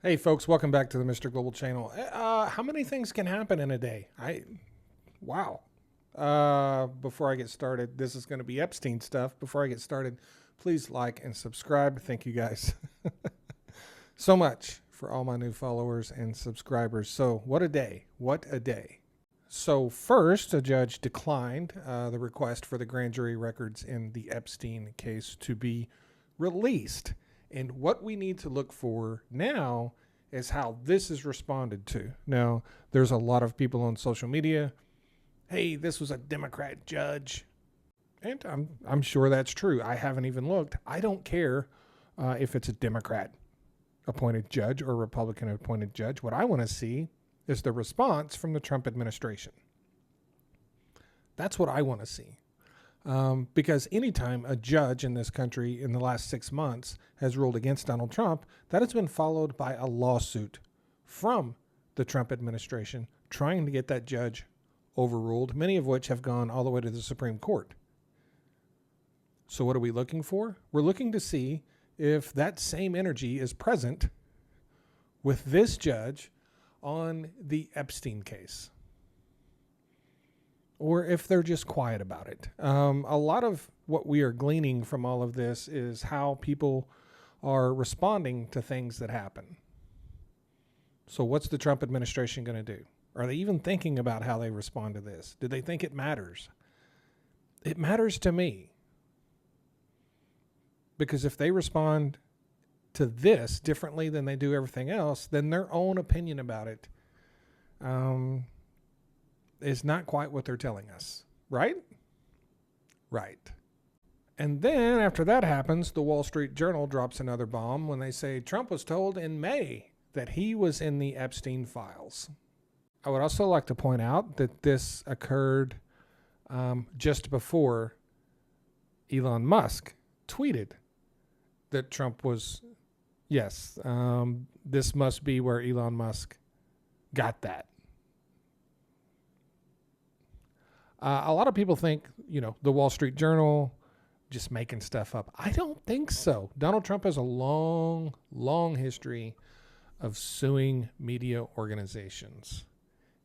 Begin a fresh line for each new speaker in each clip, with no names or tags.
Hey folks, welcome back to the Mr. Global channel. How many things can happen in a day? Wow. Before I get started, this is going to be Epstein stuff. Before I get started, please like and subscribe. Thank you guys so much for all my new followers and subscribers. So what a day. What a day. So first, a judge declined the request for the grand jury records in the Epstein case to be released. And what we need to look for now is how this is responded to. Now, there's a lot of people on social media. Hey, this was a Democrat judge. And I'm sure that's true. I haven't even looked. I don't care if it's a Democrat appointed judge or Republican appointed judge. What I want to see is the response from the Trump administration. That's what I want to see. Because anytime a judge in this country in the last 6 months has ruled against Donald Trump, that has been followed by a lawsuit from the Trump administration trying to get that judge overruled, many of which have gone all the way to the Supreme Court. So what are we looking for? We're looking to see if that same energy is present with this judge on the Epstein case, or if they're just quiet about it. A lot of what we are gleaning from all of this is how people are responding to things that happen. So what's the Trump administration going to do? Are they even thinking about how they respond to this? Do they think it matters? It matters to me. Because if they respond to this differently than they do everything else, then their own opinion about it is not quite what they're telling us, right? Right. And then after that happens, the Wall Street Journal drops another bomb when they say Trump was told in May that he was in the Epstein files. I would also like to point out that this occurred just before Elon Musk tweeted that Trump was, yes, this must be where Elon Musk got that. A lot of people think, the Wall Street Journal just making stuff up. I don't think so. Donald Trump has a long, long history of suing media organizations.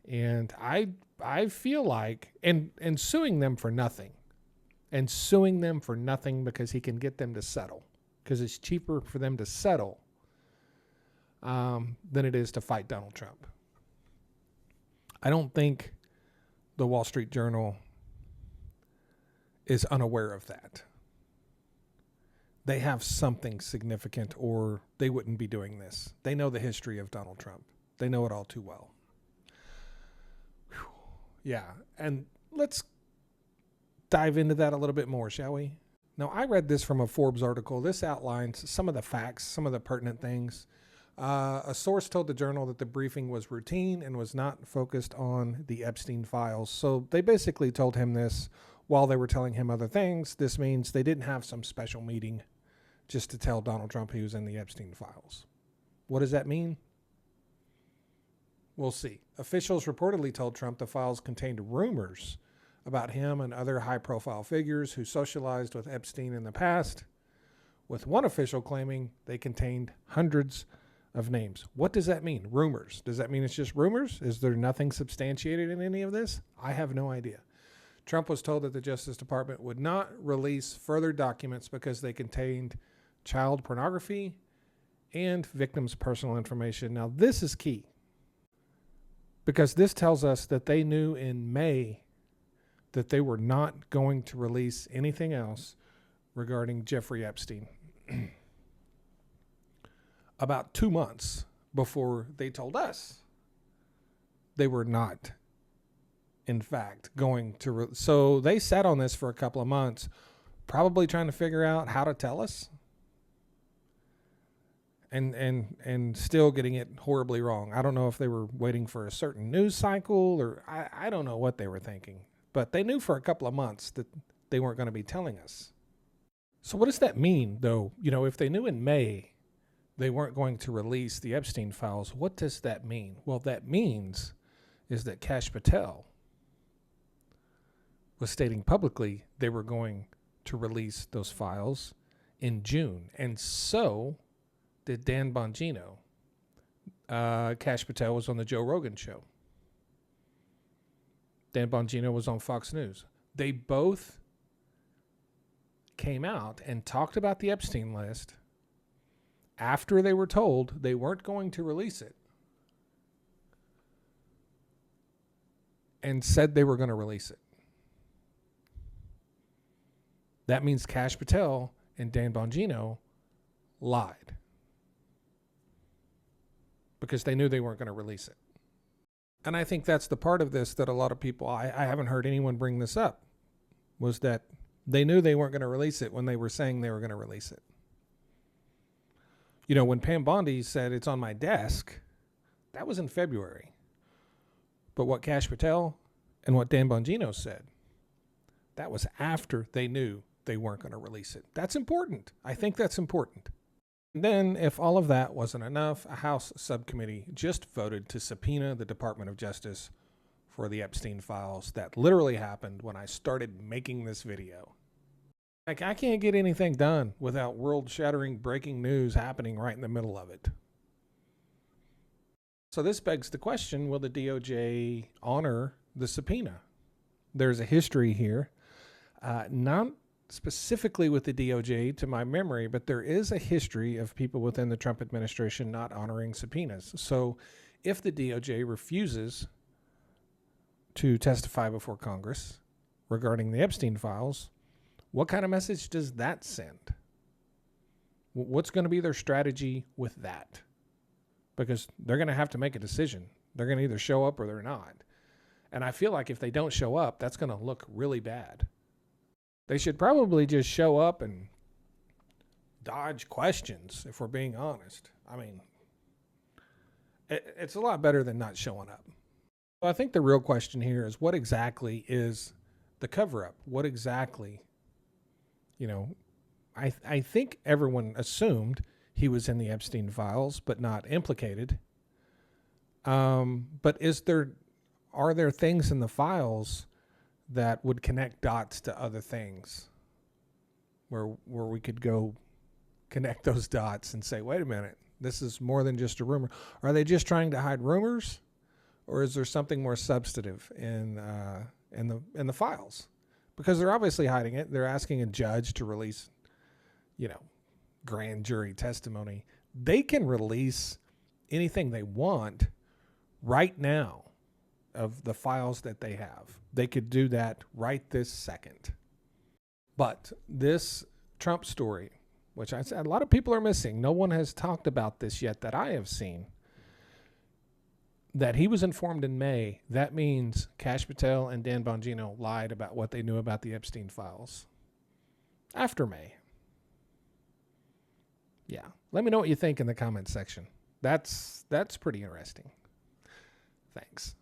And I feel like, and suing them for nothing. And suing them for nothing because he can get them to settle. Because it's cheaper for them to settle than it is to fight Donald Trump. I don't think the Wall Street Journal is unaware of that. They have something significant or they wouldn't be doing this. They know the history of Donald Trump. They know it all too well. Whew. Yeah, and let's dive into that a little bit more, shall we? Now, I read this from a Forbes article. This outlines some of the facts, some of the pertinent things. A source told the Journal that the briefing was routine and was not focused on the Epstein files. So they basically told him this while they were telling him other things. This means they didn't have some special meeting just to tell Donald Trump he was in the Epstein files. What does that mean? We'll see. Officials reportedly told Trump the files contained rumors about him and other high-profile figures who socialized with Epstein in the past, with one official claiming they contained hundreds of names. What does that mean? Rumors. Does that mean it's just rumors? Is there nothing substantiated in any of this? I have no idea. Trump was told that the Justice Department would not release further documents because they contained child pornography and victims' personal information. Now, this is key because this tells us that they knew in May that they were not going to release anything else regarding Jeffrey Epstein. About 2 months before they told us they were not, in fact, going to. So they sat on this for a couple of months, probably trying to figure out how to tell us, and still getting it horribly wrong. I don't know if they were waiting for a certain news cycle or I don't know what they were thinking, but they knew for a couple of months that they weren't going to be telling us. So what does that mean, though? If they knew in May they weren't going to release the Epstein files, what does that mean? Well, that means is that Patel was stating publicly they were going to release those files in June. And so did Dan Bongino, Cash Patel was on the Joe Rogan show. Dan Bongino was on Fox News. They both came out and talked about the Epstein list after they were told they weren't going to release it, and said they were going to release it. That means Cash Patel and Dan Bongino lied because they knew they weren't going to release it. And I think that's the part of this that a lot of people, I haven't heard anyone bring this up, was that they knew they weren't going to release it when they were saying they were going to release it. You know, when Pam Bondi said it's on my desk, that was in February. But what Cash Patel and what Dan Bongino said, that was after they knew they weren't going to release it. That's important. I think that's important. And then, if all of that wasn't enough, a House subcommittee just voted to subpoena the Department of Justice for the Epstein files. That literally happened when I started making this video. Like, I can't get anything done without world-shattering breaking news happening right in the middle of it. So this begs the question, will the DOJ honor the subpoena? There's a history here, not specifically with the DOJ to my memory, but there is a history of people within the Trump administration not honoring subpoenas. So if the DOJ refuses to testify before Congress regarding the Epstein files, what kind of message does that send? What's going to be their strategy with that? Because they're going to have to make a decision. They're going to either show up or they're not. And I feel like if they don't show up, that's going to look really bad. They should probably just show up and dodge questions, if we're being honest. I mean, it's a lot better than not showing up. Well, I think the real question here is, what exactly is the cover-up? What exactly, you know, I think everyone assumed he was in the Epstein files, but not implicated. But are there things in the files that would connect dots to other things where we could go connect those dots and say, wait a minute, this is more than just a rumor? Are they just trying to hide rumors, or is there something more substantive in the files? Because they're obviously hiding it. They're asking a judge to release, you know, grand jury testimony. They can release anything they want right now of the files that they have. They could do that right this second. But this Trump story, which I said a lot of people are missing, no one has talked about this yet that I have seen, that he was informed in May. That means Cash Patel and Dan Bongino lied about what they knew about the Epstein files after May. Yeah. Let me know what you think in the comments section. That's pretty interesting. Thanks.